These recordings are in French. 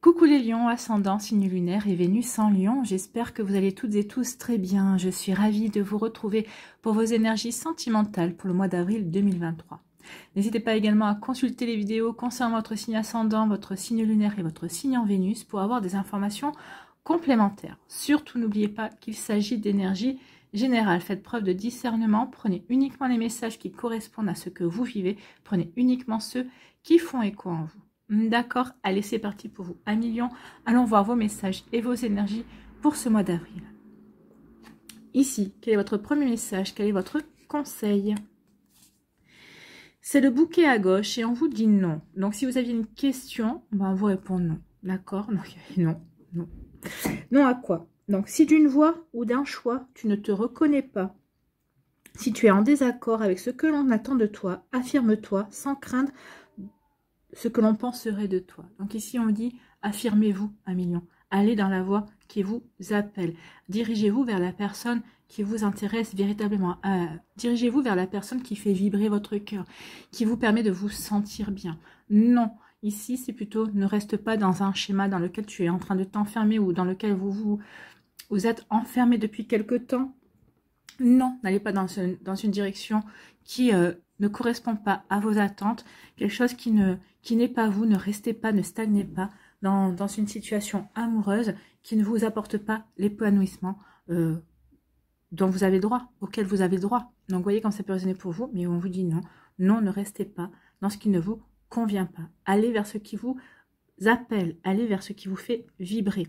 Coucou les lions, ascendant, signe lunaire et Vénus en lion, j'espère que vous allez toutes et tous très bien. Je suis ravie de vous retrouver pour vos énergies sentimentales pour le mois d'avril 2023. N'hésitez pas également à consulter les vidéos concernant votre signe ascendant, votre signe lunaire et votre signe en Vénus pour avoir des informations complémentaires. Surtout n'oubliez pas qu'il s'agit d'énergie générale. Faites preuve de discernement, prenez uniquement les messages qui correspondent à ce que vous vivez, prenez uniquement ceux qui font écho en vous. D'accord, allez, c'est parti pour vous. 1 million, allons voir vos messages et vos énergies pour ce mois d'avril. Ici, quel est votre premier message? Quel est votre conseil? C'est le bouquet à gauche et on vous dit non. Donc, si vous aviez une question, on vous répond non. D'accord? Donc, non, non. Non à quoi? Donc, si d'une voix ou d'un choix, tu ne te reconnais pas, si tu es en désaccord avec ce que l'on attend de toi, affirme-toi sans craindre ce que l'on penserait de toi. Donc ici, on dit, affirmez-vous 1 million. Allez dans la voie qui vous appelle. Dirigez-vous vers la personne qui vous intéresse véritablement. Dirigez-vous vers la personne qui fait vibrer votre cœur, qui vous permet de vous sentir bien. Non, ici, c'est plutôt, ne reste pas dans un schéma dans lequel tu es en train de t'enfermer ou dans lequel vous êtes enfermé depuis quelque temps. Non, n'allez pas dans une direction qui ne correspond pas à vos attentes, quelque chose qui n'est pas vous, ne restez pas, ne stagnez pas dans une situation amoureuse qui ne vous apporte pas l'épanouissement dont vous avez droit, auquel vous avez droit. Donc, vous voyez comme ça peut résonner pour vous, mais on vous dit non. Non, ne restez pas dans ce qui ne vous convient pas. Allez vers ce qui vous appelle, allez vers ce qui vous fait vibrer.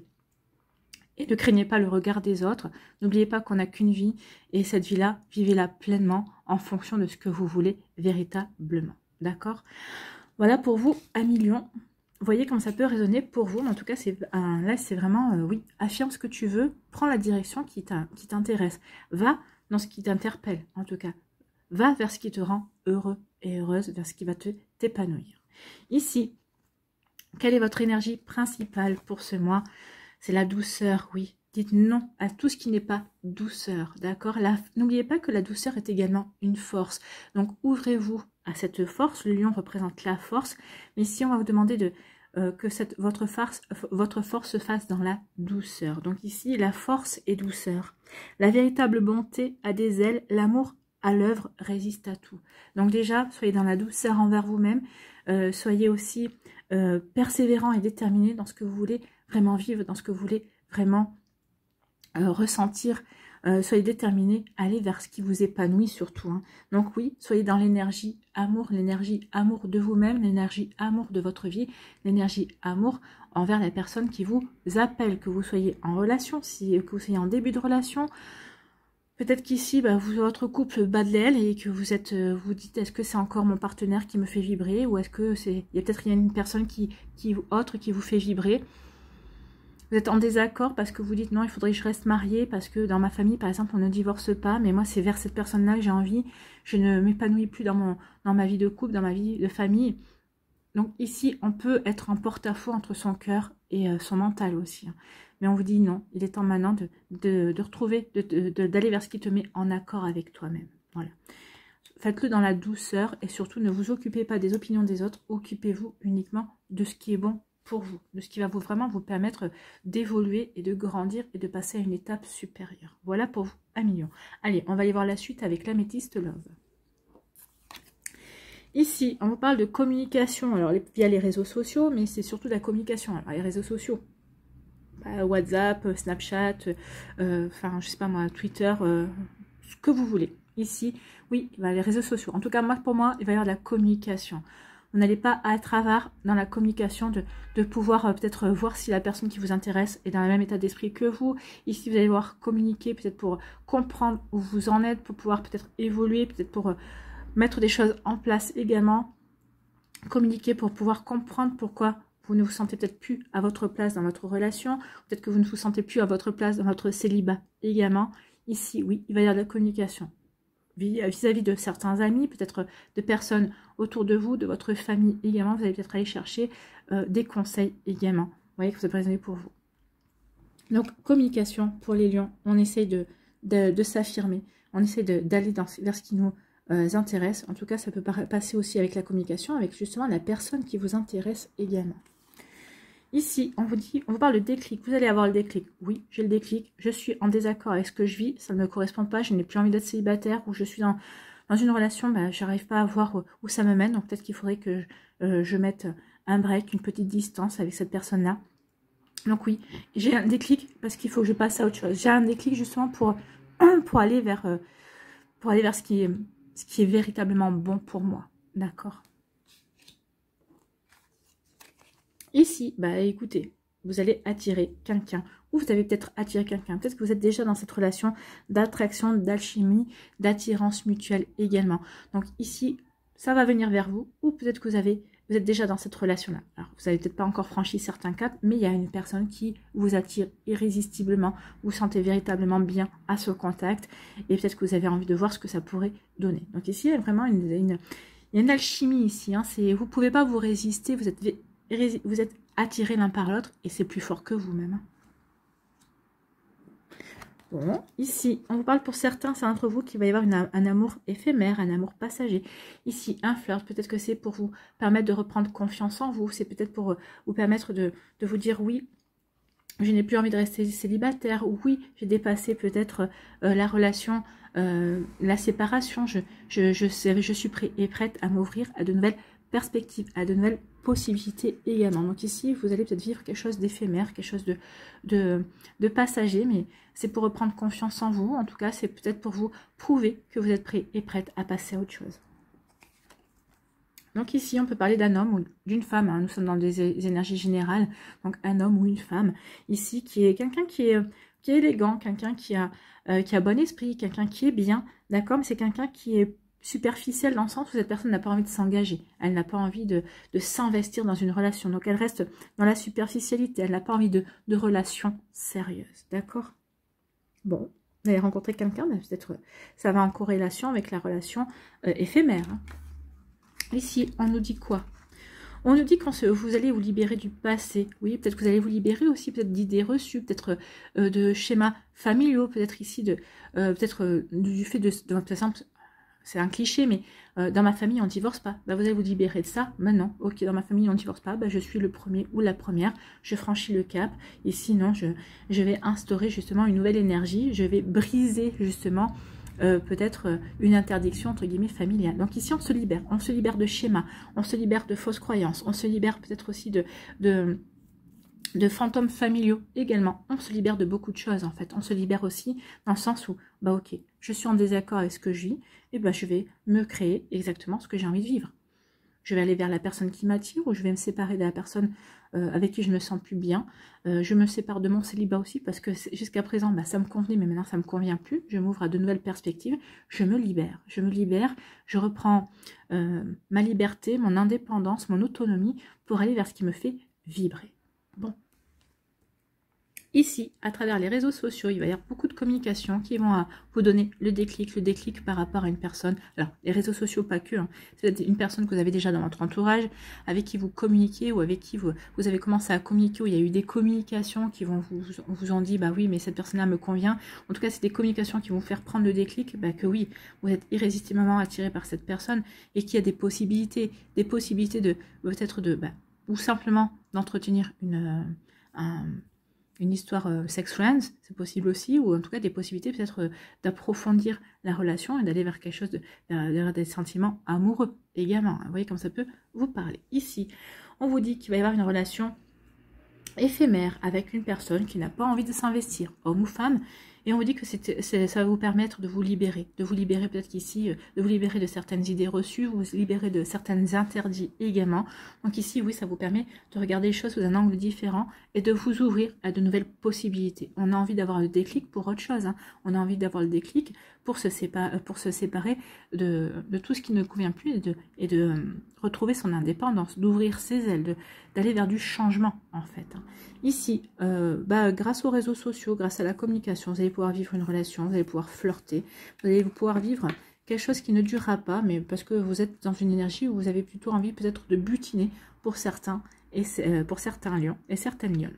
Et ne craignez pas le regard des autres. N'oubliez pas qu'on n'a qu'une vie. Et cette vie-là, vivez-la pleinement en fonction de ce que vous voulez véritablement. D'accord? Voilà pour vous, 1 million. Vous voyez comme ça peut résonner pour vous. Mais en tout cas, là, c'est vraiment, oui, affirme ce que tu veux. Prends la direction qui t'intéresse. Va dans ce qui t'interpelle, en tout cas. Va vers ce qui te rend heureux et heureuse, vers ce qui va t'épanouir. Ici, quelle est votre énergie principale pour ce mois? C'est la douceur, oui. Dites non à tout ce qui n'est pas douceur, d'accord? N'oubliez pas que la douceur est également une force. Donc, ouvrez-vous à cette force. Le lion représente la force. Mais ici, on va vous demander que votre force se fasse dans la douceur. Donc ici, la force et douceur. La véritable bonté a des ailes. L'amour à l'œuvre résiste à tout. Donc déjà, soyez dans la douceur envers vous-même. Soyez aussi persévérant et déterminé dans ce que vous voulez vraiment vivre, dans ce que vous voulez vraiment ressentir. Soyez déterminé, allez vers ce qui vous épanouit surtout. Hein. Donc oui, soyez dans l'énergie amour de vous-même, l'énergie amour de votre vie, l'énergie amour envers la personne qui vous appelle, que vous soyez en relation, que vous soyez en début de relation. Peut-être qu'ici, votre couple bat de l'aile et que vous dites, est-ce que c'est encore mon partenaire qui me fait vibrer ou est-ce que il y a une personne qui vous fait vibrer. Vous êtes en désaccord parce que vous dites non, il faudrait que je reste mariée parce que dans ma famille, par exemple, on ne divorce pas. Mais moi, c'est vers cette personne-là que j'ai envie. Je ne m'épanouis plus dans ma vie de couple, dans ma vie de famille. Donc ici, on peut être en porte-à-faux entre son cœur et son mental aussi. Hein. Mais on vous dit non, il est temps maintenant de retrouver, d'aller vers ce qui te met en accord avec toi-même. Voilà. Faites-le dans la douceur et surtout ne vous occupez pas des opinions des autres. Occupez-vous uniquement de ce qui est bon pour vous, de ce qui va vraiment vous permettre d'évoluer et de grandir et de passer à une étape supérieure. Voilà pour vous, 1 million. Allez, on va aller voir la suite avec l'améthyste love. Ici, on vous parle de communication, alors via les réseaux sociaux, mais c'est surtout de la communication. Alors, les réseaux sociaux, WhatsApp, Snapchat, enfin, je sais pas moi, Twitter, ce que vous voulez. Ici, oui, les réseaux sociaux. En tout cas, pour moi, il va y avoir de la communication. Vous n'allez pas à travers dans la communication de pouvoir peut-être voir si la personne qui vous intéresse est dans le même état d'esprit que vous. Ici, vous allez devoir communiquer peut-être pour comprendre où vous en êtes, pour pouvoir peut-être évoluer, peut-être pour mettre des choses en place également. Communiquer pour pouvoir comprendre pourquoi vous ne vous sentez peut-être plus à votre place dans votre relation. Peut-être que vous ne vous sentez plus à votre place dans votre célibat également. Ici, oui, il va y avoir de la communication. Vis-à-vis de certains amis, peut-être de personnes autour de vous, de votre famille également. Vous allez peut-être aller chercher des conseils également. Vous voyez que ça peut résonner pour vous. Donc, communication pour les lions. On essaye de s'affirmer. On essaie d'aller vers ce qui nous intéresse. En tout cas, ça peut passer aussi avec la communication, avec justement la personne qui vous intéresse également. Ici, on vous parle de déclic. Vous allez avoir le déclic. Oui, j'ai le déclic. Je suis en désaccord avec ce que je vis. Ça ne me correspond pas. Je n'ai plus envie d'être célibataire ou je suis dans une relation. Ben, j'arrive pas à voir où ça me mène. Donc peut-être qu'il faudrait que je mette un break, une petite distance avec cette personne-là. Donc oui, j'ai un déclic parce qu'il faut que je passe à autre chose. J'ai un déclic justement pour aller vers ce qui est véritablement bon pour moi. D'accord. Ici, bah écoutez, vous allez attirer quelqu'un. Ou vous avez peut-être attiré quelqu'un. Peut-être que vous êtes déjà dans cette relation d'attraction, d'alchimie, d'attirance mutuelle également. Donc ici, ça va venir vers vous. Ou peut-être que vous êtes déjà dans cette relation-là. Alors, vous n'avez peut-être pas encore franchi certains caps, mais il y a une personne qui vous attire irrésistiblement. Vous sentez véritablement bien à ce contact. Et peut-être que vous avez envie de voir ce que ça pourrait donner. Donc ici, il y a vraiment il y a une alchimie ici. Hein. Vous ne pouvez pas vous résister. Vous êtes attirés l'un par l'autre et c'est plus fort que vous-même. Bon, ici, on vous parle pour certains, c'est entre vous qu'il va y avoir un amour éphémère, un amour passager. Ici, un flirt, peut-être que c'est pour vous permettre de reprendre confiance en vous. C'est peut-être pour vous permettre de vous dire oui, je n'ai plus envie de rester célibataire. Ou oui, j'ai dépassé peut-être la relation, la séparation. Je suis prête à m'ouvrir à de nouvelles perspectives, à de nouvelles possibilités également. Donc ici, vous allez peut-être vivre quelque chose d'éphémère, quelque chose de passager, mais c'est pour reprendre confiance en vous. En tout cas, c'est peut-être pour vous prouver que vous êtes prêt et prête à passer à autre chose. Donc ici, on peut parler d'un homme ou d'une femme. Hein. Nous sommes dans des énergies générales. Donc un homme ou une femme. Ici, qui est quelqu'un qui est élégant, quelqu'un qui a bon esprit, quelqu'un qui est bien. D'accord, mais c'est quelqu'un qui est superficielle dans le sens où cette personne n'a pas envie de s'engager. Elle n'a pas envie de s'investir dans une relation. Donc elle reste dans la superficialité. Elle n'a pas envie de relations sérieuses. D'accord? Bon, vous allez rencontrer quelqu'un, peut-être ça va en corrélation avec la relation éphémère. Hein. Ici, on nous dit quoi? On nous dit que vous allez vous libérer du passé. Oui, peut-être que vous allez vous libérer aussi peut-être d'idées reçues, peut-être de schémas familiaux, peut-être ici du fait de par exemple, c'est un cliché, mais dans ma famille, on ne divorce pas. Bah, vous allez vous libérer de ça. Maintenant, ok, dans ma famille, on ne divorce pas. Bah, je suis le premier ou la première. Je franchis le cap. Et sinon, je vais instaurer justement une nouvelle énergie. Je vais briser justement peut-être une interdiction, entre guillemets, familiale. Donc ici, on se libère. On se libère de schémas. On se libère de fausses croyances. On se libère peut-être aussi de fantômes familiaux également. On se libère de beaucoup de choses en fait. On se libère aussi dans le sens où, bah ok, je suis en désaccord avec ce que je vis, et bah je vais me créer exactement ce que j'ai envie de vivre. Je vais aller vers la personne qui m'attire ou je vais me séparer de la personne avec qui je me sens plus bien. Je me sépare de mon célibat aussi parce que jusqu'à présent, bah, ça me convenait, mais maintenant ça me convient plus. Je m'ouvre à de nouvelles perspectives. Je me libère. Je reprends ma liberté, mon indépendance, mon autonomie pour aller vers ce qui me fait vibrer. Bon. Ici, à travers les réseaux sociaux, il va y avoir beaucoup de communications qui vont vous donner le déclic par rapport à une personne. Alors, les réseaux sociaux, pas que. Hein. C'est une personne que vous avez déjà dans votre entourage, avec qui vous communiquez ou avec qui vous avez commencé à communiquer, où il y a eu des communications qui vous ont dit, bah oui, mais cette personne-là me convient. En tout cas, c'est des communications qui vont vous faire prendre le déclic, bah que oui, vous êtes irrésistiblement attiré par cette personne et qu'il y a des possibilités de peut-être ou simplement d'entretenir une histoire sex friends, c'est possible aussi, ou en tout cas des possibilités peut-être d'approfondir la relation et d'aller vers quelque chose vers des sentiments amoureux également. Vous voyez comme ça peut vous parler. Ici, on vous dit qu'il va y avoir une relation éphémère avec une personne qui n'a pas envie de s'investir, homme ou femme, et on vous dit que ça va vous permettre de vous libérer peut-être qu'ici, de vous libérer de certaines idées reçues, vous libérer de certains interdits également. Donc ici, oui, ça vous permet de regarder les choses sous un angle différent et de vous ouvrir à de nouvelles possibilités. On a envie d'avoir le déclic pour autre chose, hein. On a envie d'avoir le déclic pour se séparer de tout ce qui ne convient plus et de retrouver son indépendance, d'ouvrir ses ailes, d'aller vers du changement en fait. Ici, grâce aux réseaux sociaux, grâce à la communication, vous allez pouvoir vivre une relation, vous allez pouvoir flirter, vous allez pouvoir vivre quelque chose qui ne durera pas, mais parce que vous êtes dans une énergie où vous avez plutôt envie peut-être de butiner pour certains lions et certaines lionnes.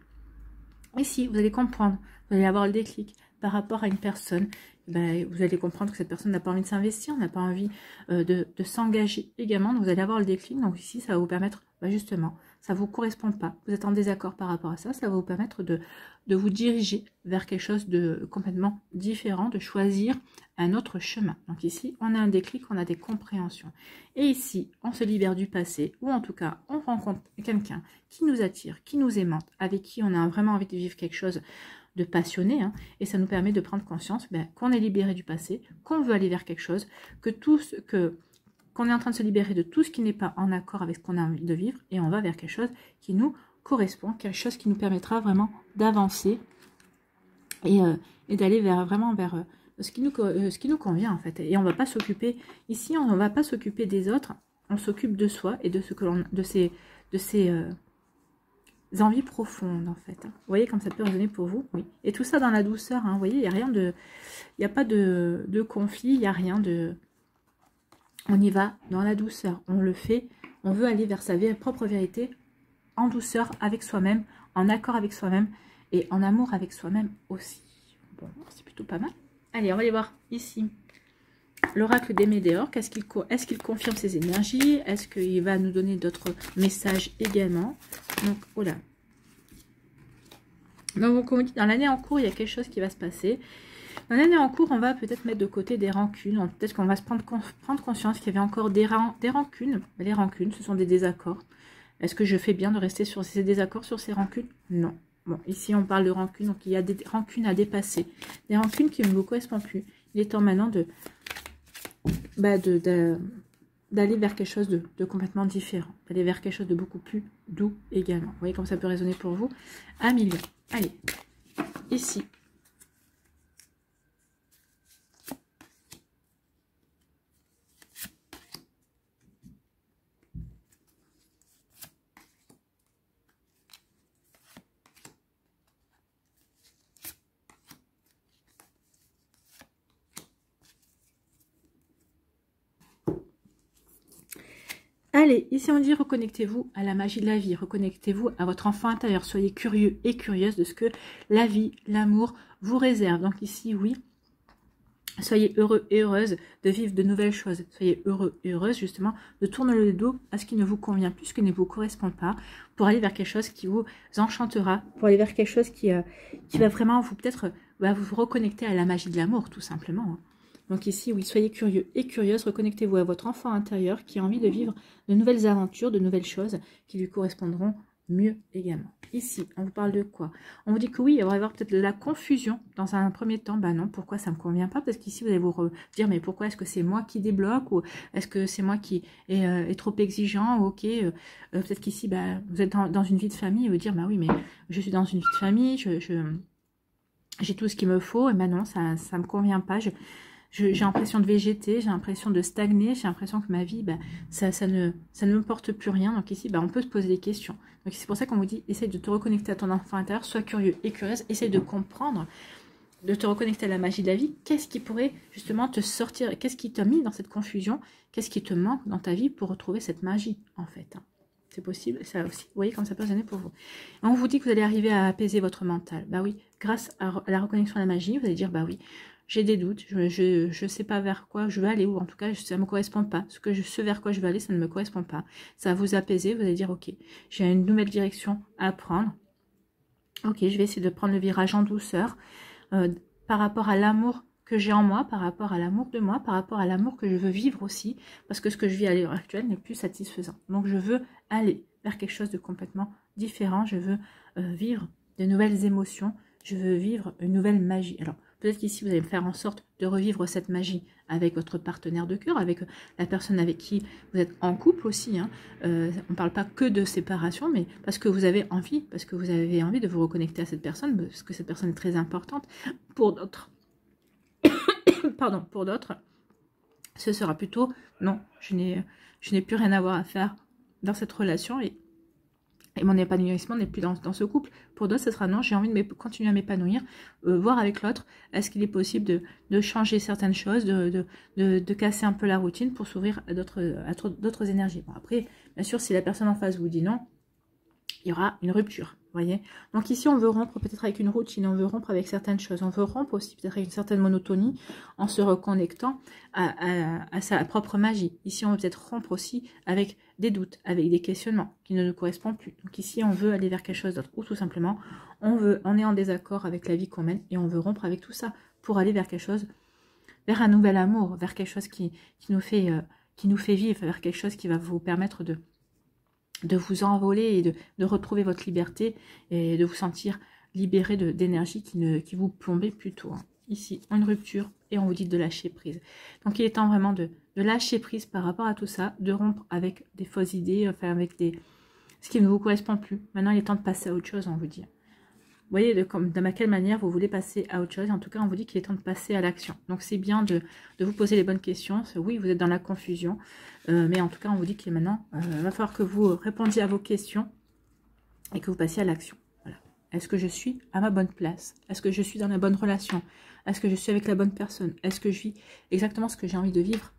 Ici, vous allez comprendre, vous allez avoir le déclic par rapport à une personne. Vous allez comprendre que cette personne n'a pas envie de s'investir, n'a pas envie de s'engager également. Donc vous allez avoir le déclic. Donc ici, ça va vous permettre bah justement, ça ne vous correspond pas, vous êtes en désaccord par rapport à ça, ça va vous permettre de vous diriger vers quelque chose de complètement différent, de choisir un autre chemin. Donc ici, on a un déclic, on a des compréhensions. Et ici, on se libère du passé, ou en tout cas, on rencontre quelqu'un qui nous attire, qui nous aimante, avec qui on a vraiment envie de vivre quelque chose de passionné, hein, et ça nous permet de prendre conscience qu'on est libéré du passé, qu'on veut aller vers quelque chose, que tout ce qu'on est en train de se libérer de tout ce qui n'est pas en accord avec ce qu'on a envie de vivre, et on va vers quelque chose qui nous correspond, quelque chose qui nous permettra vraiment d'avancer et d'aller vraiment vers ce qui nous convient en fait. Et on ne va pas s'occuper, ici on ne va pas s'occuper des autres, on s'occupe de soi et de ce que l'on, de ses envies profondes en fait. Vous voyez comme ça peut résonner pour vous, oui. Et tout ça dans la douceur, hein. Vous voyez, il n'y a rien de, il n'y a pas de conflit, il n'y a rien de... On y va dans la douceur, on le fait, on veut aller vers sa propre vérité en douceur avec soi-même, en accord avec soi-même et en amour avec soi-même aussi. Bon, c'est plutôt pas mal. Allez, on va aller voir ici l'oracle des Médéors. Est-ce qu'il confirme ses énergies? Est-ce qu'il va nous donner d'autres messages également? Donc, voilà. Donc, comme on dit, dans l'année en cours, il y a quelque chose qui va se passer. Dans l'année en cours, on va peut-être mettre de côté des rancunes. Peut-être qu'on va se prendre conscience qu'il y avait encore des rancunes. Les rancunes, ce sont des désaccords. Est-ce que je fais bien de rester sur ces désaccords, sur ces rancunes? Non. Bon, ici, on parle de rancunes. Donc, il y a des rancunes à dépasser. Des rancunes qui ne vous correspondent plus. Il est temps maintenant d'aller vers quelque chose de complètement différent. D'aller vers quelque chose de beaucoup plus doux également. Vous voyez comme ça peut résonner pour vous? Un million. Allez. Ici. Allez, ici on dit reconnectez-vous à la magie de la vie, reconnectez-vous à votre enfant intérieur, soyez curieux et curieuse de ce que la vie, l'amour vous réserve. Donc ici, oui, soyez heureux et heureuse de vivre de nouvelles choses, soyez heureux et heureuse justement de tourner le dos à ce qui ne vous convient plus, ce qui ne vous correspond pas, pour aller vers quelque chose qui vous enchantera, pour aller vers quelque chose qui va vraiment vous peut-être vous reconnecter à la magie de l'amour tout simplement. Donc ici, oui, soyez curieux et curieuse, reconnectez-vous à votre enfant intérieur qui a envie de vivre de nouvelles aventures, de nouvelles choses qui lui correspondront mieux également. Ici, on vous parle de quoi? On vous dit que oui, il va y avoir peut-être de la confusion dans un premier temps. Ben non, pourquoi ça ne me convient pas? Parce qu'ici, vous allez vous dire, mais pourquoi est-ce que c'est moi qui débloque? Ou est-ce que c'est moi qui est trop exigeant? Ok, peut-être qu'ici, vous êtes dans une vie de famille et vous dire, bah oui, mais je suis dans une vie de famille, j'ai tout ce qu'il me faut. Et ben non, ça ne me convient pas. J'ai l'impression de végéter, j'ai l'impression de stagner, j'ai l'impression que ma vie, ça ne me porte plus rien. Donc ici, on peut se poser des questions. Donc c'est pour ça qu'on vous dit, essaye de te reconnecter à ton enfant intérieur, sois curieux et curieuse, essaye de comprendre, de te reconnecter à la magie de la vie. Qu'est-ce qui pourrait justement te sortir, qu'est-ce qui t'a mis dans cette confusion, qu'est-ce qui te manque dans ta vie pour retrouver cette magie en fait. C'est possible, ça aussi. Vous voyez comme ça peut résonner pour vous. Et on vous dit que vous allez arriver à apaiser votre mental. Bah oui, grâce à la reconnexion à la magie, vous allez dire, bah oui, j'ai des doutes, je ne sais pas vers quoi je veux aller, ou en tout cas, ça ne me correspond pas. Ce vers quoi je veux aller, ça ne me correspond pas. Ça va vous apaiser, vous allez dire, ok, j'ai une nouvelle direction à prendre. Ok, je vais essayer de prendre le virage en douceur, par rapport à l'amour que j'ai en moi, par rapport à l'amour de moi, par rapport à l'amour que je veux vivre aussi, parce que ce que je vis à l'heure actuelle n'est plus satisfaisant. Donc, je veux aller vers quelque chose de complètement différent, je veux vivre de nouvelles émotions, je veux vivre une nouvelle magie. Alors, peut-être qu'ici, vous allez faire en sorte de revivre cette magie avec votre partenaire de cœur, avec la personne avec qui vous êtes en couple aussi. Hein. On ne parle pas que de séparation, mais parce que vous avez envie de vous reconnecter à cette personne, parce que cette personne est très importante. Pour d'autres, pardon, pour d'autres, ce sera plutôt non, je n'ai plus rien à voir à faire dans cette relation et mon épanouissement n'est plus dans ce couple. Pour d'autres, ce sera non, j'ai envie de continuer à m'épanouir, voir avec l'autre, est-ce qu'il est possible de changer certaines choses, de casser un peu la routine pour s'ouvrir à d'autres énergies. Bon, après, bien sûr, si la personne en face vous dit non, il y aura une rupture. Vous voyez. Donc ici, on veut rompre peut-être avec une routine, on veut rompre avec certaines choses, on veut rompre aussi peut-être avec une certaine monotonie en se reconnectant à sa propre magie. Ici, on veut peut-être rompre aussi avec des doutes, avec des questionnements qui ne nous correspondent plus. Donc ici, on veut aller vers quelque chose d'autre, ou tout simplement, on est en désaccord avec la vie qu'on mène et on veut rompre avec tout ça pour aller vers quelque chose, vers un nouvel amour, vers quelque chose qui nous fait vivre, vers quelque chose qui va vous permettre de vous envoler et de retrouver votre liberté et de vous sentir libéré d'énergie qui vous plombait plutôt. Hein. Ici, une rupture et on vous dit de lâcher prise. Donc, il est temps vraiment de lâcher prise par rapport à tout ça, de rompre avec des fausses idées, enfin avec ce qui ne vous correspond plus. Maintenant, il est temps de passer à autre chose, on vous dit. Vous voyez de quelle manière vous voulez passer à autre chose. En tout cas, on vous dit qu'il est temps de passer à l'action. Donc, c'est bien de vous poser les bonnes questions. Oui, vous êtes dans la confusion. Mais en tout cas, on vous dit qu'il maintenant, va falloir que vous répondiez à vos questions et que vous passiez à l'action. Voilà. Est-ce que je suis à ma bonne place? Est-ce que je suis dans la bonne relation? Est-ce que je suis avec la bonne personne? Est-ce que je vis exactement ce que j'ai envie de vivre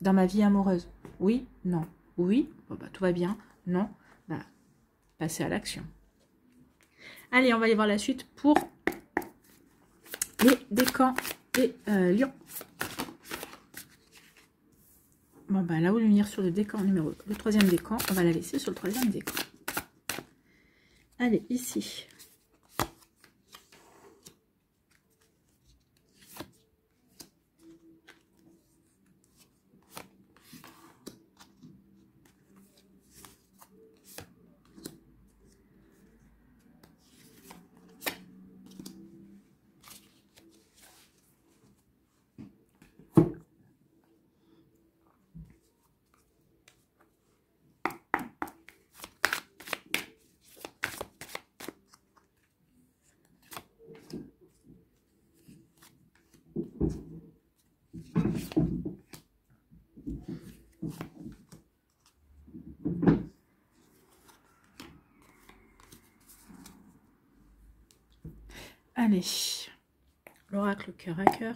dans ma vie amoureuse? Oui? Non? Oui? Bon, bah, tout va bien? Non? Bah, passez à l'action. Allez, on va aller voir la suite pour les décans et Lion. Bon, bah là où venir sur le décan numéro, le troisième décan, on va la laisser sur le troisième décan. Allez, ici. Allez, l'oracle cœur à cœur.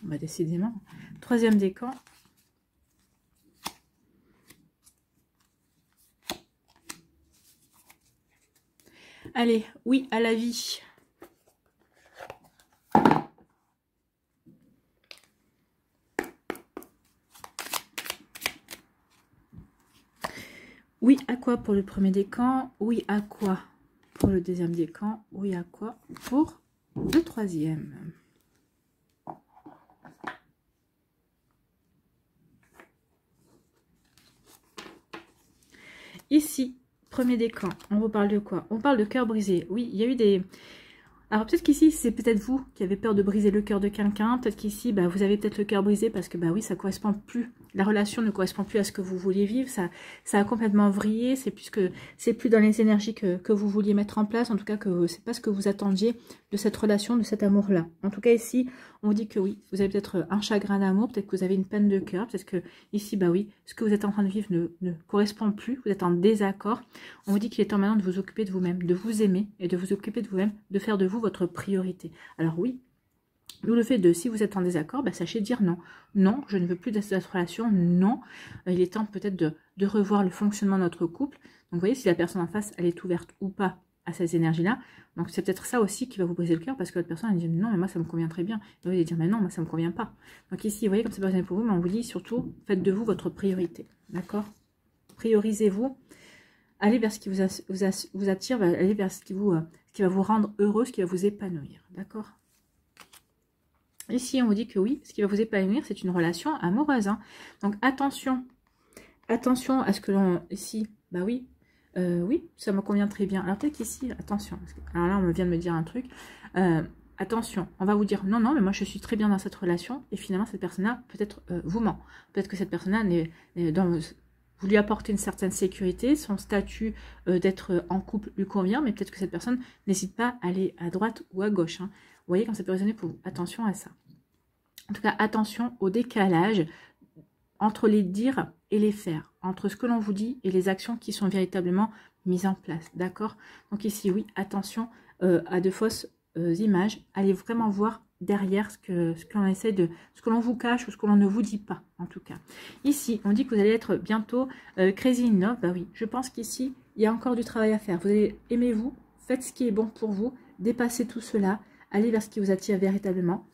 Bah décidément. Troisième décan. Allez, oui à la vie. Oui à quoi pour le premier décan? Oui à quoi pour le deuxième décan? Oui à quoi pour le troisième? Ici, premier décan, on vous parle de quoi? On parle de cœur brisé. Oui, il y a eu des... Alors peut-être qu'ici, c'est peut-être vous qui avez peur de briser le cœur de quelqu'un. Peut-être qu'ici, bah, vous avez peut-être le cœur brisé parce que, bah oui, ça correspond plus. La relation ne correspond plus à ce que vous vouliez vivre. Ça a complètement vrillé. C'est plus dans les énergies que vous vouliez mettre en place. En tout cas, que c'est pas ce que vous attendiez de cette relation, de cet amour-là. En tout cas, ici, on vous dit que oui, vous avez peut-être un chagrin d'amour. Peut-être que vous avez une peine de cœur. Peut-être que ici, bah oui, ce que vous êtes en train de vivre ne correspond plus. Vous êtes en désaccord. On vous dit qu'il est temps maintenant de vous occuper de vous-même, de vous aimer et de vous occuper de vous-même, de faire de vous votre priorité. Alors oui, d'où le fait de, si vous êtes en désaccord, bah, sachez dire non. Non, je ne veux plus de cette relation. Non, il est temps peut-être de revoir le fonctionnement de notre couple. Donc vous voyez, si la personne en face, elle est ouverte ou pas à ces énergies-là. Donc c'est peut-être ça aussi qui va vous briser le cœur parce que l'autre personne, elle dit non, mais moi ça me convient très bien. Et vous allez dire mais non, moi ça me convient pas. Donc ici, vous voyez, comme c'est pas bien pour vous, mais on vous dit surtout, faites de vous votre priorité. D'accord? Priorisez-vous. Allez vers ce qui vous attire, allez vers ce qui va vous rendre heureux, ce qui va vous épanouir. D'accord? Ici, on vous dit que oui, ce qui va vous épanouir, c'est une relation amoureuse. Hein. Donc, attention. Attention à ce que l'on... Ici, bah oui. Oui, ça me convient très bien. Alors, peut-être qu'ici, attention. Alors là, on vient de me dire un truc. Attention, on va vous dire non, non, mais moi, je suis très bien dans cette relation. Et finalement, cette personne-là, peut-être, vous ment. Peut-être que cette personne-là vous lui apportez une certaine sécurité, son statut d'être en couple lui convient, mais peut-être que cette personne n'hésite pas à aller à droite ou à gauche. Hein. Vous voyez, quand ça peut résonner pour vous. Attention à ça. En tout cas, attention au décalage entre les dires et les faire, entre ce que l'on vous dit et les actions qui sont véritablement mises en place. D'accord? Donc ici, oui, attention à de fausses images. Allez vraiment voir derrière ce que l'on essaie de, ce que l'on vous cache ou ce que l'on ne vous dit pas, en tout cas. Ici, on dit que vous allez être bientôt crazy in love. Bah oui, je pense qu'ici, il y a encore du travail à faire. Vous allez aimez-vous, faites ce qui est bon pour vous, dépassez tout cela, allez vers ce qui vous attire véritablement.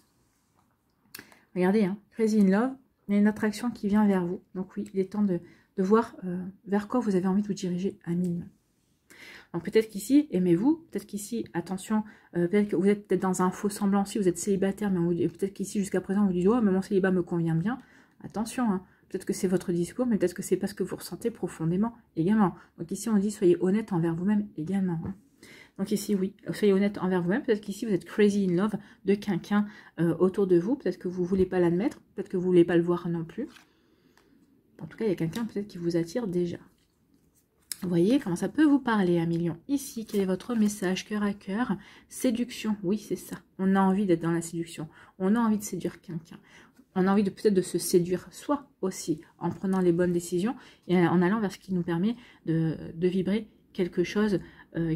Regardez, hein, crazy in love, il y a une attraction qui vient vers vous. Donc oui, il est temps de voir vers quoi vous avez envie de vous diriger un minimum. Donc peut-être qu'ici, aimez-vous, peut-être qu'ici, attention, peut-être que vous êtes peut-être dans un faux semblant si vous êtes célibataire, mais peut-être qu'ici, jusqu'à présent, vous dites « Oh, mais mon célibat me convient bien ». Attention, hein, peut-être que c'est votre discours, mais peut-être que c'est pas ce que vous ressentez profondément également. Donc ici, on dit « Soyez honnête envers vous-même également hein ». Donc ici, oui, soyez honnête envers vous-même. Peut-être qu'ici, vous êtes crazy in love de quelqu'un autour de vous. Peut-être que vous ne voulez pas l'admettre, peut-être que vous ne voulez pas le voir non plus. En tout cas, il y a quelqu'un peut-être qui vous attire déjà. Vous voyez comment ça peut vous parler, un million. Ici, quel est votre message cœur à cœur? Séduction, oui, c'est ça. On a envie d'être dans la séduction. On a envie de séduire quelqu'un. On a envie peut-être de se séduire soi aussi, en prenant les bonnes décisions et en allant vers ce qui nous permet de vibrer quelque chose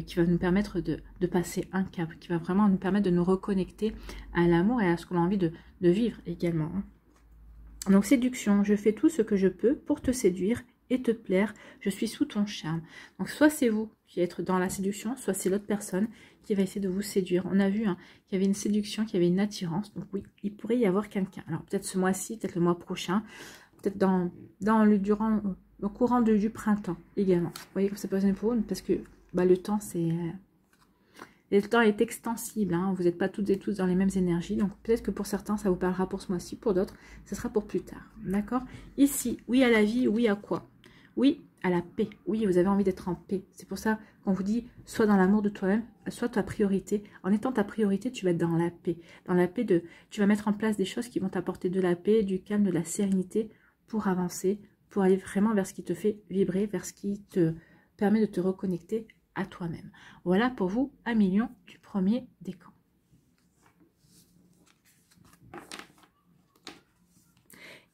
qui va nous permettre de passer un cap, qui va vraiment nous permettre de nous reconnecter à l'amour et à ce qu'on a envie de vivre également. Donc, séduction, je fais tout ce que je peux pour te séduire et te plaire, je suis sous ton charme. Donc soit c'est vous qui êtes dans la séduction, soit c'est l'autre personne qui va essayer de vous séduire. On a vu hein, qu'il y avait une séduction, qu'il y avait une attirance, donc oui, il pourrait y avoir quelqu'un. Alors peut-être ce mois-ci, peut-être le mois prochain, peut-être durant le courant du printemps également. Vous voyez comme ça peut être pour vous, parce que bah, le temps c'est... le temps est extensible, hein, vous n'êtes pas toutes et tous dans les mêmes énergies, donc peut-être que pour certains ça vous parlera pour ce mois-ci, pour d'autres ce sera pour plus tard, d'accord? Ici, oui à la vie, oui à quoi? Oui, à la paix. Oui, vous avez envie d'être en paix. C'est pour ça qu'on vous dit, soit dans l'amour de toi-même, soit ta priorité. En étant ta priorité, tu vas être dans la paix. Dans la paix tu vas mettre en place des choses qui vont t'apporter de la paix, du calme, de la sérénité pour avancer, pour aller vraiment vers ce qui te fait vibrer, vers ce qui te permet de te reconnecter à toi-même. Voilà pour vous, un million du premier décan.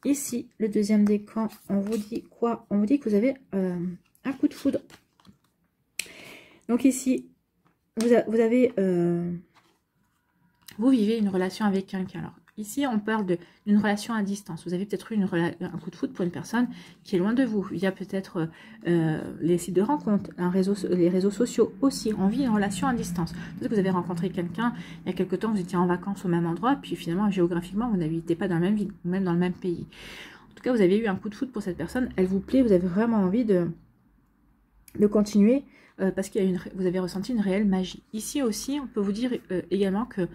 Ici, le deuxième décan, on vous dit quoi? On vous dit que vous avez un coup de foudre. Donc ici, vous vivez une relation avec quelqu'un. Alors ici, on parle d'une relation à distance. Vous avez peut-être eu un coup de foudre pour une personne qui est loin de vous. Il y a peut-être les sites de rencontres, les réseaux sociaux aussi. On vit une relation à distance. Peut-être que vous avez rencontré quelqu'un il y a quelque temps, vous étiez en vacances au même endroit, puis finalement, géographiquement, vous n'habitez pas dans la même ville, ou même dans le même pays. En tout cas, vous avez eu un coup de foudre pour cette personne. Elle vous plaît, vous avez vraiment envie de continuer parce que vous avez ressenti une réelle magie. Ici aussi, on peut vous dire également que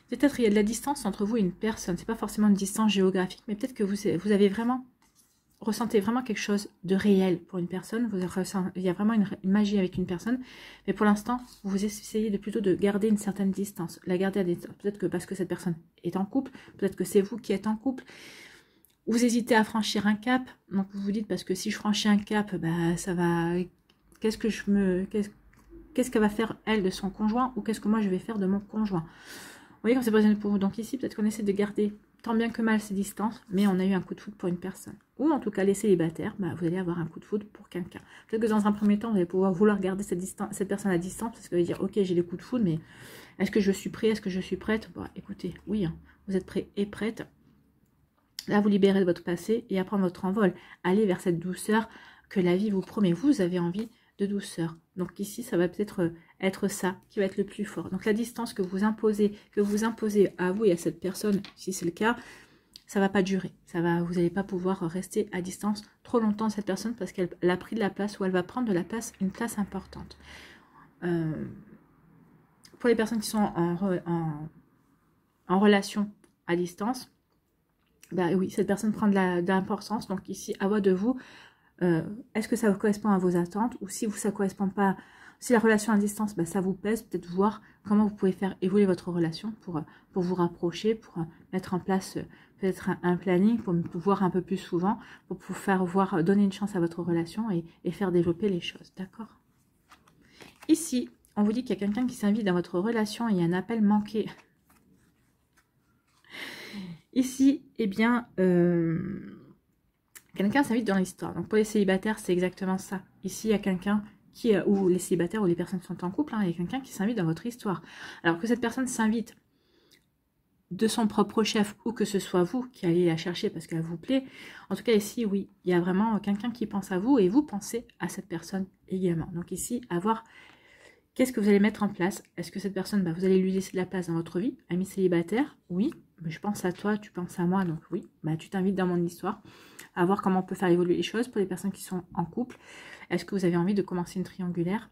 peut-être il y a de la distance entre vous et une personne. C'est pas forcément une distance géographique, mais peut-être que vous avez vraiment ressentez vraiment quelque chose de réel pour une personne. Il y a vraiment une magie avec une personne, mais pour l'instant, vous essayez plutôt de garder une certaine distance. La garder à distance. Peut-être que parce que cette personne est en couple, peut-être que c'est vous qui êtes en couple. Vous hésitez à franchir un cap, donc vous vous dites parce que si je franchis un cap, bah ça va. Qu'est-ce qu'elle va faire elle de son conjoint ou qu'est-ce que moi je vais faire de mon conjoint? Vous voyez comme c'est possible pour vous. Donc ici, peut-être qu'on essaie de garder tant bien que mal ces distances, mais on a eu un coup de foudre pour une personne. Ou en tout cas, les célibataires, bah, vous allez avoir un coup de foudre pour quelqu'un. Peut-être que dans un premier temps, vous allez pouvoir vouloir garder cette personne à distance, parce que vous allez dire, ok, j'ai des coups de foudre, mais est-ce que je suis prêt? Est-ce que je suis prête? Bah, écoutez, oui, hein, vous êtes prêt et prête. Là, vous libérez de votre passé et à prendre votre envol. Allez vers cette douceur que la vie vous promet. Vous avez envie de douceur. Donc ici, ça va peut-être être ça qui va être le plus fort. Donc la distance que vous imposez à vous et à cette personne, si c'est le cas, ça va pas durer. Vous n'allez pas pouvoir rester à distance trop longtemps de cette personne parce qu'elle a pris de la place ou elle va prendre de la place, une place importante. Pour les personnes qui sont en relation à distance, bah oui, cette personne prend de l'importance. Donc ici, à vous de vous. Est-ce que ça correspond à vos attentes ou si ça ne correspond pas, si la relation à distance, bah, ça vous pèse, peut-être voir comment vous pouvez faire évoluer votre relation pour vous rapprocher, pour mettre en place peut-être un planning, pour vous voir un peu plus souvent, pour vous faire donner une chance à votre relation et faire développer les choses, d'accord? Ici, on vous dit qu'il y a quelqu'un qui s'invite dans votre relation et il y a un appel manqué. Ici, eh bien... quelqu'un s'invite dans l'histoire. Donc pour les célibataires, c'est exactement ça. Ici, il y a quelqu'un ou les célibataires ou les personnes qui sont en couple, hein, il y a quelqu'un qui s'invite dans votre histoire. Alors que cette personne s'invite de son propre chef, ou que ce soit vous qui allez la chercher parce qu'elle vous plaît. En tout cas, ici, oui, il y a vraiment quelqu'un qui pense à vous et vous pensez à cette personne également. Donc ici, à voir qu'est-ce que vous allez mettre en place. Est-ce que cette personne, vous allez lui laisser de la place dans votre vie? Ami célibataire, oui, je pense à toi, tu penses à moi, donc oui, tu t'invites dans mon histoire, à voir comment on peut faire évoluer les choses pour les personnes qui sont en couple. Est-ce que vous avez envie de commencer une triangulaire?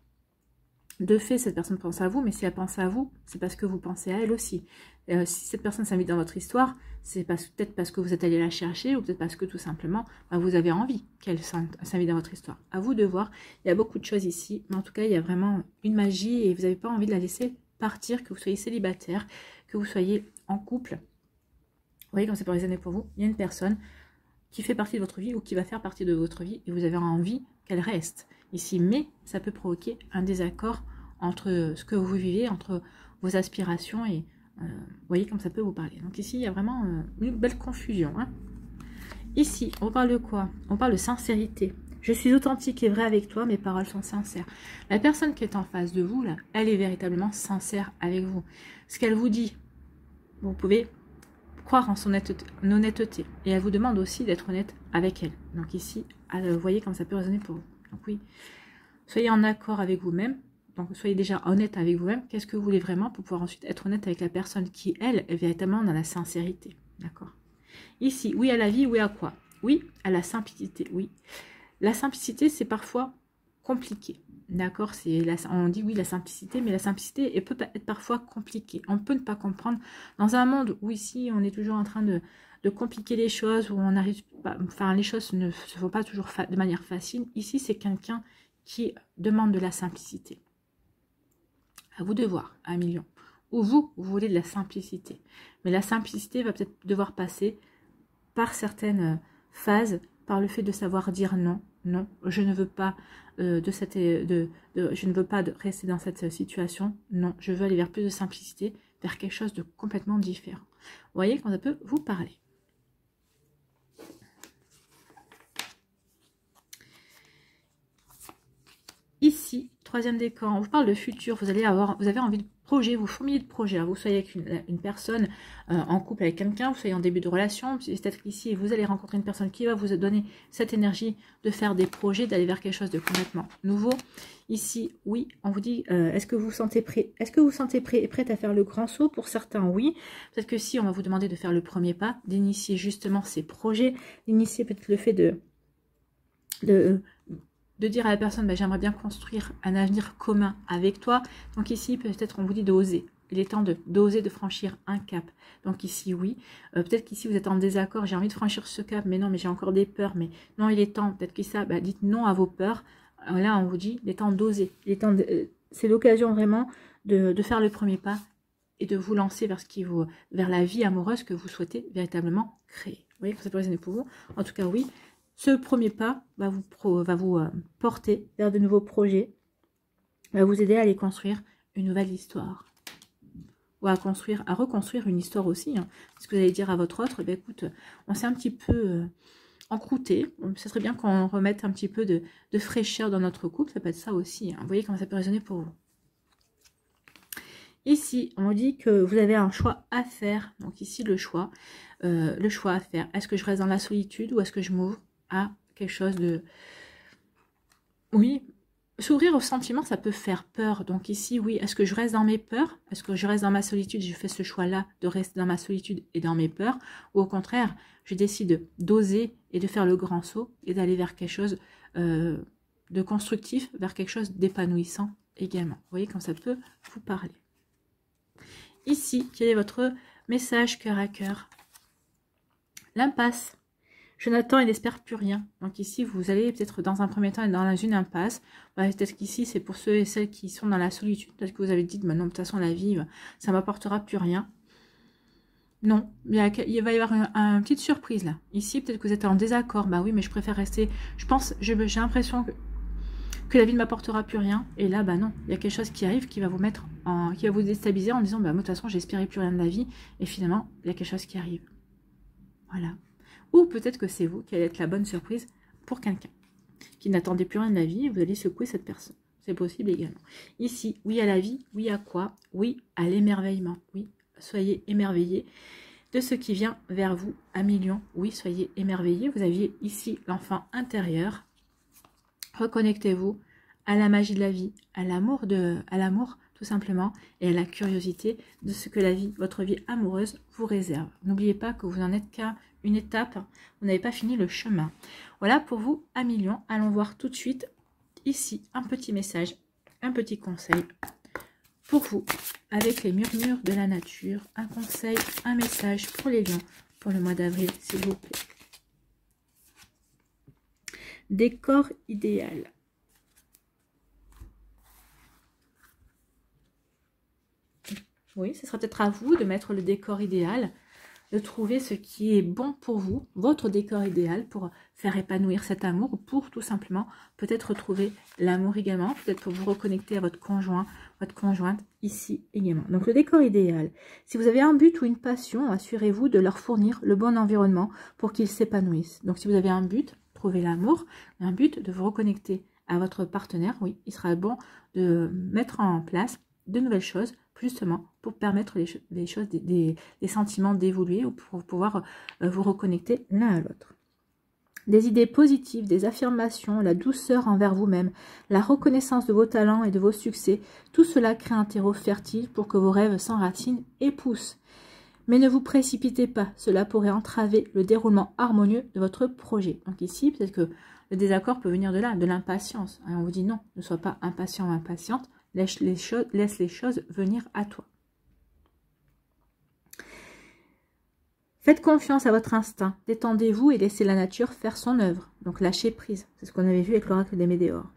De fait, cette personne pense à vous, mais si elle pense à vous, c'est parce que vous pensez à elle aussi. Si cette personne s'invite dans votre histoire, c'est peut-être parce que vous êtes allé la chercher, ou peut-être parce que tout simplement, vous avez envie qu'elle s'invite dans votre histoire. À vous de voir, il y a beaucoup de choses ici, mais en tout cas, il y a vraiment une magie, et vous n'avez pas envie de la laisser partir, que vous soyez célibataire, que vous soyez en couple. Vous voyez, comme c'est pour les années pour vous, il y a une personne qui fait partie de votre vie, ou qui va faire partie de votre vie, et vous avez envie qu'elle reste ici, mais ça peut provoquer un désaccord entre ce que vous vivez, entre vos aspirations, et vous voyez comme ça peut vous parler. Donc ici, il y a vraiment une belle confusion. Hein. Ici, on parle de quoi? On parle de sincérité. Je suis authentique et vraie avec toi, mes paroles sont sincères. La personne qui est en face de vous, là, elle est véritablement sincère avec vous. Ce qu'elle vous dit, vous pouvez croire en son honnêteté. Et elle vous demande aussi d'être honnête avec elle. Donc ici, vous voyez comme ça peut résonner pour vous. Donc oui, soyez en accord avec vous-même. Donc soyez déjà honnête avec vous-même. Qu'est-ce que vous voulez vraiment pour pouvoir ensuite être honnête avec la personne qui, elle, est véritablement dans la sincérité. D'accord? Ici, oui à la vie, oui à quoi? Oui à la simplicité, oui. La simplicité, c'est parfois compliqué. D'accord? On dit oui la simplicité, mais la simplicité elle peut être parfois compliquée. On peut ne pas comprendre. Dans un monde où ici, on est toujours en train de compliquer les choses, où on n'arrive pas, enfin les choses ne se font pas toujours de manière facile. Ici, c'est quelqu'un qui demande de la simplicité. À vous de voir, 1 million. Ou vous voulez de la simplicité. Mais la simplicité va peut-être devoir passer par certaines phases, par le fait de savoir dire non. Non, je ne veux pas je ne veux pas rester dans cette situation. Non, je veux aller vers plus de simplicité, vers quelque chose de complètement différent. Vous voyez quand ça peut vous parler. Ici, troisième décan, on vous parle de futur, vous avez envie de projet, vous fourmillez de projets. Alors, vous soyez avec une personne en couple avec quelqu'un, vous soyez en début de relation, peut-être qu'ici, vous allez rencontrer une personne qui va vous donner cette énergie de faire des projets, d'aller vers quelque chose de complètement nouveau. Ici, oui, on vous dit, est-ce que vous vous sentez prêt? Est-ce que vous vous sentez prêt et prête à faire le grand saut? Pour certains, oui. Peut-être que si, on va vous demander de faire le premier pas, d'initier justement ces projets, d'initier peut-être le fait de dire à la personne, j'aimerais bien construire un avenir commun avec toi. Donc ici, peut-être on vous dit d'oser. Il est temps d'oser, de franchir un cap. Donc ici, oui. Peut-être qu'ici, vous êtes en désaccord. J'ai envie de franchir ce cap, mais non, mais j'ai encore des peurs. Mais non, il est temps. Peut-être qu'ici, dites non à vos peurs. Là, on vous dit, il est temps d'oser. C'est l'occasion vraiment de faire le premier pas et de vous lancer vers la vie amoureuse que vous souhaitez véritablement créer. Vous voyez, ça peut résonner pour vous. En tout cas, oui. Ce premier pas va vous porter vers de nouveaux projets, va vous aider à aller construire une nouvelle histoire. Ou à reconstruire une histoire aussi. Hein. Ce que vous allez dire à votre autre, écoute, on s'est un petit peu encrouté. Ce serait bien qu'on remette un petit peu de fraîcheur dans notre couple. Ça peut être ça aussi. Hein. Vous voyez comment ça peut résonner pour vous. Ici, on dit que vous avez un choix à faire. Donc ici, le choix à faire. Est-ce que je reste dans la solitude ou est-ce que je m'ouvre à quelque chose de... Oui, s'ouvrir aux sentiments, ça peut faire peur. Donc ici, oui, est-ce que je reste dans mes peurs? Est-ce que je reste dans ma solitude? Je fais ce choix-là de rester dans ma solitude et dans mes peurs. Ou au contraire, je décide d'oser et de faire le grand saut et d'aller vers quelque chose de constructif, vers quelque chose d'épanouissant également. Vous voyez quand ça peut vous parler. Ici, quel est votre message cœur à cœur? L'impasse. Je n'attends et n'espère plus rien. Donc ici, vous allez peut-être dans un premier temps être dans une impasse. Peut-être qu'ici, c'est pour ceux et celles qui sont dans la solitude. Peut-être que vous avez dit, non, de toute façon, la vie, ça ne m'apportera plus rien. Non, il va y avoir une petite surprise là. Ici, peut-être que vous êtes en désaccord. Oui, mais je préfère rester... j'ai l'impression que la vie ne m'apportera plus rien. Et là, non, il y a quelque chose qui arrive qui va vous qui va vous déstabiliser en disant, moi, de toute façon, j'espérais plus rien de la vie. Et finalement, il y a quelque chose qui arrive. Voilà. Ou peut-être que c'est vous qui allez être la bonne surprise pour quelqu'un qui n'attendait plus rien de la vie et vous allez secouer cette personne. C'est possible également. Ici, oui à la vie, oui à quoi? Oui à l'émerveillement. Oui, soyez émerveillés de ce qui vient vers vous, amis lions. Oui, soyez émerveillés. Vous aviez ici l'enfant intérieur. Reconnectez-vous à la magie de la vie, à l'amour tout simplement, et à la curiosité de ce que la vie, votre vie amoureuse vous réserve. N'oubliez pas que vous n'en êtes qu'à une étape, vous n'avez pas fini le chemin. Voilà pour vous, amis lions. Allons voir tout de suite ici un petit message, un petit conseil pour vous, avec les murmures de la nature. Un conseil, un message pour les lions pour le mois d'avril, s'il vous plaît. Décor idéal. Oui, ce sera peut-être à vous de mettre le décor idéal, de trouver ce qui est bon pour vous, votre décor idéal pour faire épanouir cet amour, ou pour tout simplement peut-être retrouver l'amour également, peut-être pour vous reconnecter à votre conjoint, votre conjointe ici également. Donc le décor idéal, si vous avez un but ou une passion, assurez-vous de leur fournir le bon environnement pour qu'ils s'épanouissent. Donc si vous avez un but, trouver l'amour, un but de vous reconnecter à votre partenaire, oui, il sera bon de mettre en place de nouvelles choses, justement pour permettre les choses, des sentiments d'évoluer ou pour pouvoir vous reconnecter l'un à l'autre. Des idées positives, des affirmations, la douceur envers vous-même, la reconnaissance de vos talents et de vos succès, tout cela crée un terreau fertile pour que vos rêves s'enracinent et poussent. Mais ne vous précipitez pas, cela pourrait entraver le déroulement harmonieux de votre projet. Donc ici, peut-être que le désaccord peut venir de là, de l'impatience. On vous dit non, ne sois pas impatient ou impatiente, laisse les choses venir à toi. Faites confiance à votre instinct, détendez-vous et laissez la nature faire son œuvre. Donc lâchez prise, c'est ce qu'on avait vu avec l'oracle des Médéors.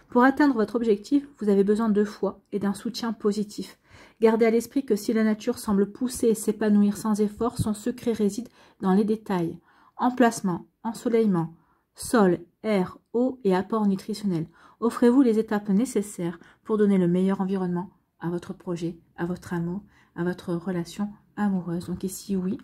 Pour atteindre votre objectif, vous avez besoin de foi et d'un soutien positif. Gardez à l'esprit que si la nature semble pousser et s'épanouir sans effort, son secret réside dans les détails. Emplacement, ensoleillement, sol, air, eau et apport nutritionnel. Offrez-vous les étapes nécessaires pour donner le meilleur environnement à votre projet, à votre amour, à votre relation amoureuse. Donc ici, oui,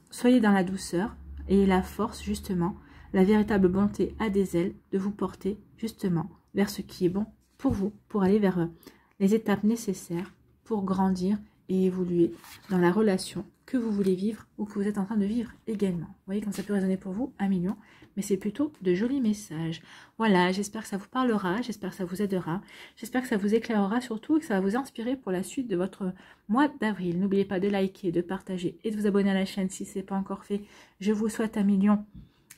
soyez dans la douceur et la force, justement, la véritable bonté a des ailes de vous porter, justement, vers ce qui est bon pour vous, pour aller vers les étapes nécessaires pour grandir et évoluer dans la relation que vous voulez vivre ou que vous êtes en train de vivre également. Vous voyez comme ça peut résonner pour vous, 1 million, mais c'est plutôt de jolis messages. Voilà, j'espère que ça vous parlera, j'espère que ça vous aidera, j'espère que ça vous éclairera surtout et que ça va vous inspirer pour la suite de votre mois d'avril. N'oubliez pas de liker, de partager et de vous abonner à la chaîne si ce n'est pas encore fait. Je vous souhaite 1 million,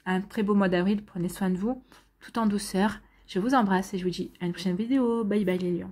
un très beau mois d'avril, prenez soin de vous, tout en douceur. Je vous embrasse et je vous dis à une prochaine vidéo. Bye bye les lions.